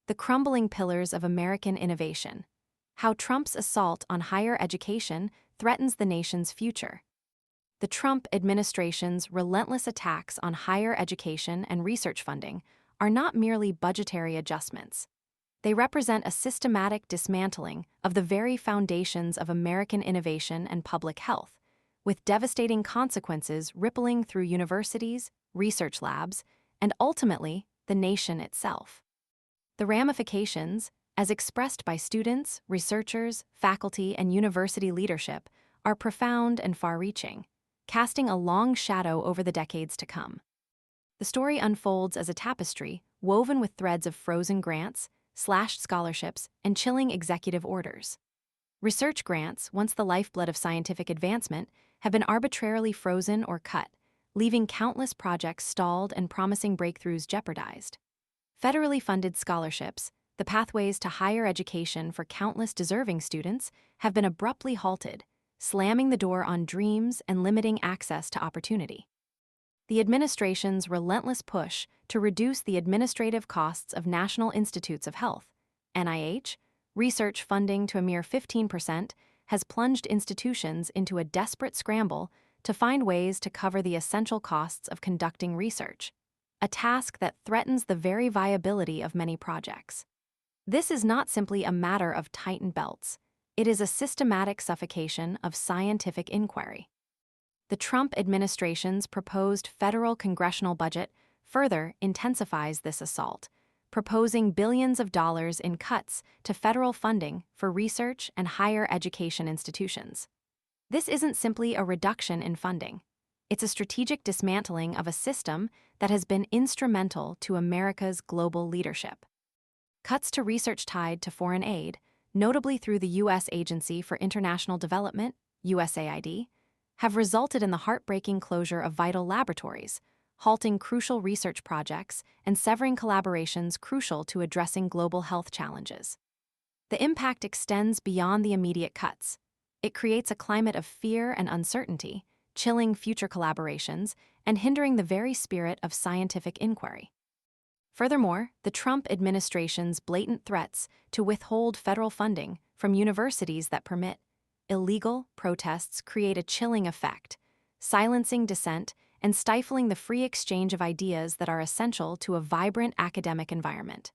The crumbling pillars of American innovation. How Trump's assault on higher education threatens the nation's future. The Trump administration's relentless attacks on higher education and research funding are not merely budgetary adjustments. They represent a systematic dismantling of the very foundations of American innovation and public health, with devastating consequences rippling through universities, research labs, and ultimately, the nation itself. The ramifications, as expressed by students, researchers, faculty, and university leadership, are profound and far-reaching, casting a long shadow over the decades to come. The story unfolds as a tapestry woven with threads of frozen grants, slashed scholarships, and chilling executive orders. Research grants, once the lifeblood of scientific advancement, have been arbitrarily frozen or cut, leaving countless projects stalled and promising breakthroughs jeopardized. Federally funded scholarships, the pathways to higher education for countless deserving students, have been abruptly halted, slamming the door on dreams and limiting access to opportunity. The administration's relentless push to reduce the administrative costs of National Institutes of Health, NIH, research funding to a mere 15%, has plunged institutions into a desperate scramble to find ways to cover the essential costs of conducting research, a task that threatens the very viability of many projects. This is not simply a matter of tightened belts. It is a systematic suffocation of scientific inquiry. The Trump administration's proposed federal congressional budget further intensifies this assault, proposing billions of dollars in cuts to federal funding for research and higher education institutions. This isn't simply a reduction in funding. It's a strategic dismantling of a system that has been instrumental to America's global leadership. Cuts to research tied to foreign aid, notably through the U.S. Agency for International Development, USAID, have resulted in the heartbreaking closure of vital laboratories, halting crucial research projects and severing collaborations crucial to addressing global health challenges. The impact extends beyond the immediate cuts. It creates a climate of fear and uncertainty, chilling future collaborations and hindering the very spirit of scientific inquiry. Furthermore, the Trump administration's blatant threats to withhold federal funding from universities that permit illegal protests create a chilling effect, silencing dissent and stifling the free exchange of ideas that are essential to a vibrant academic environment.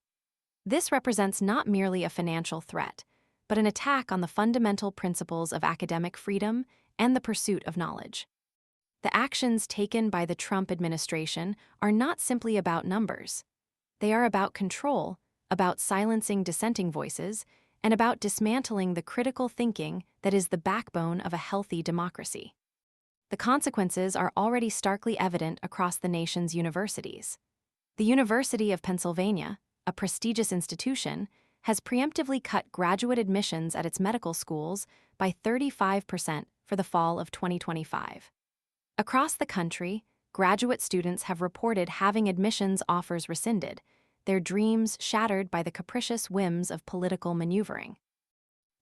This represents not merely a financial threat, but an attack on the fundamental principles of academic freedom and the pursuit of knowledge. The actions taken by the Trump administration are not simply about numbers. They are about control, about silencing dissenting voices, and about dismantling the critical thinking that is the backbone of a healthy democracy. The consequences are already starkly evident across the nation's universities. The University of Pennsylvania, a prestigious institution, has preemptively cut graduate admissions at its medical schools by 35% for the fall of 2025. Across the country, graduate students have reported having admissions offers rescinded, their dreams shattered by the capricious whims of political maneuvering.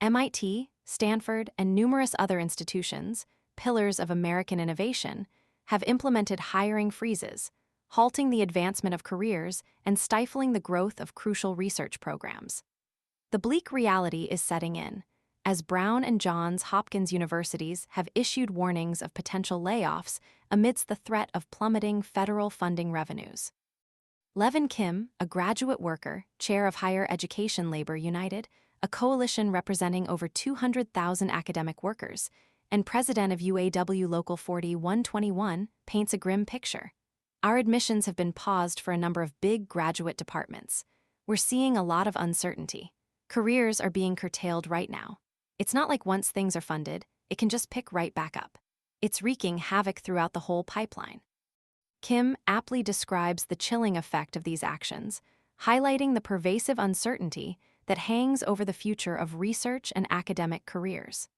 MIT, Stanford, and numerous other institutions, pillars of American innovation, have implemented hiring freezes, halting the advancement of careers and stifling the growth of crucial research programs. The bleak reality is setting in, as Brown and Johns Hopkins universities have issued warnings of potential layoffs amidst the threat of plummeting federal funding revenues. Levin Kim, a graduate worker, chair of Higher Education Labor United, a coalition representing over 200,000 academic workers, and president of UAW Local 40-121, paints a grim picture. Our admissions have been paused for a number of big graduate departments. We're seeing a lot of uncertainty. Careers are being curtailed right now. It's not like once things are funded, it can just pick right back up. It's wreaking havoc throughout the whole pipeline. Kim aptly describes the chilling effect of these actions, highlighting the pervasive uncertainty that hangs over the future of research and academic careers.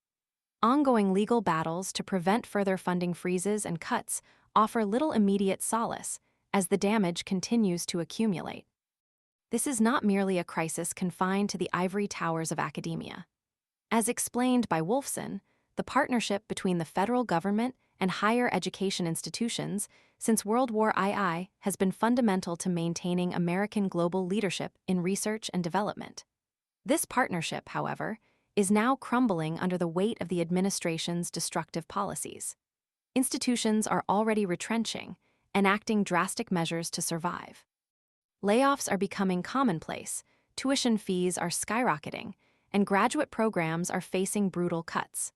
Ongoing legal battles to prevent further funding freezes and cuts offer little immediate solace as the damage continues to accumulate. This is not merely a crisis confined to the ivory towers of academia. As explained by Wolfson, the partnership between the federal government and higher education institutions since World War II has been fundamental to maintaining American global leadership in research and development. This partnership, however, is now crumbling under the weight of the administration's destructive policies. Institutions are already retrenching, enacting drastic measures to survive. Layoffs are becoming commonplace, tuition fees are skyrocketing, and graduate programs are facing brutal cuts.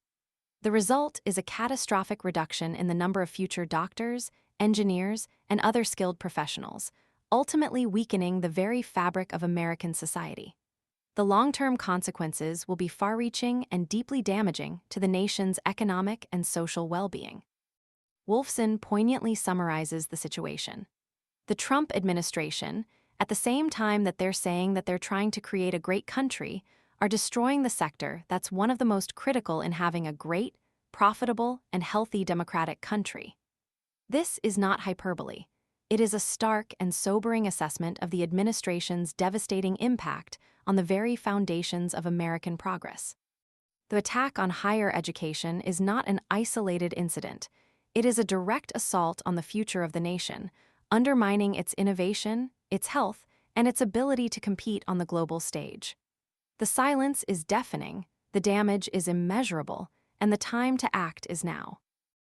The result is a catastrophic reduction in the number of future doctors, engineers, and other skilled professionals, ultimately weakening the very fabric of American society. The long-term consequences will be far-reaching and deeply damaging to the nation's economic and social well-being. Wolfson poignantly summarizes the situation. The Trump administration, at the same time that they're saying that they're trying to create a great country, are destroying the sector that's one of the most critical in having a great, profitable, and healthy democratic country. This is not hyperbole. It is a stark and sobering assessment of the administration's devastating impact on the very foundations of American progress. The attack on higher education is not an isolated incident. It is a direct assault on the future of the nation, undermining its innovation, its health, and its ability to compete on the global stage. The silence is deafening, the damage is immeasurable, and the time to act is now.